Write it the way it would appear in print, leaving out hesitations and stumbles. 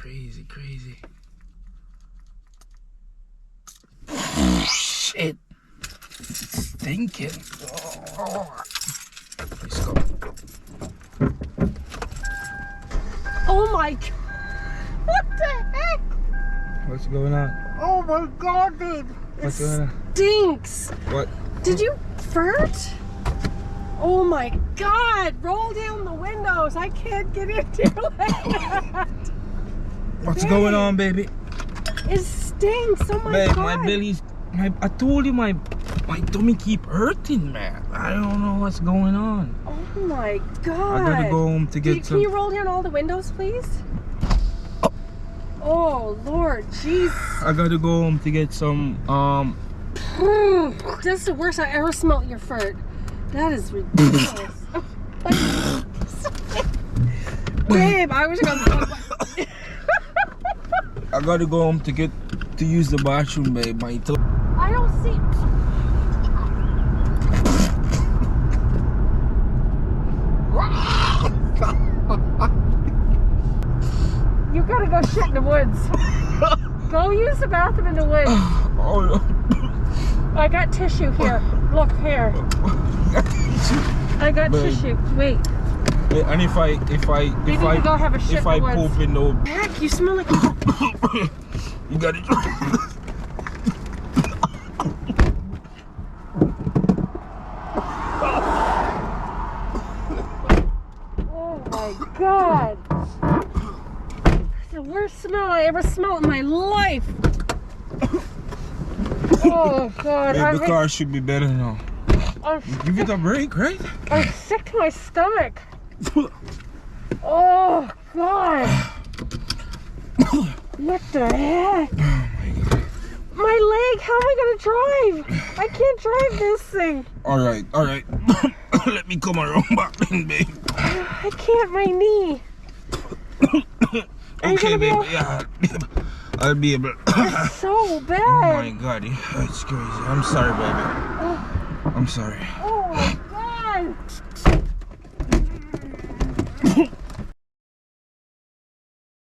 crazy, crazy. Shit. It's stinking. Oh. Let's go. Oh my God. What the heck? What's going on? Oh my God, babe. What's going on? Stinks. What? Did you fart? Oh my God. Roll down the windows. I can't get into it. What's going on, baby? It stinks. Oh my Babe, God. my belly's... I told you my tummy keep hurting, man. I don't know what's going on. Oh my God. I gotta go home to get some... Can you roll down all the windows, please? Oh, Lord, jeez. I gotta go home to get some, That's the worst I ever smelled your fart. That is ridiculous. Babe, I was gonna... I gotta go home to use the bathroom, babe. I don't see... You gotta go shit in the woods. Go use the bathroom in the woods. Oh, I got tissue here. Look here. I got Babe. tissue. Wait. and if I go have a shit if I in the woods. poop in the... Heck, you smell like... You got it. Oh my God. It's the worst smell I ever smelled in my life. Oh God. Babe, the car should be better now. Give it a break, right? I'm sick to my stomach. Oh God. What the heck? My leg, how am I gonna drive? I can't drive this thing. Alright. Let me come around back then, babe. I can't, my knee. Okay, babe, yeah. I'll be able. It's so bad. Oh my God, it's crazy. I'm sorry, baby. I'm sorry. Oh my God.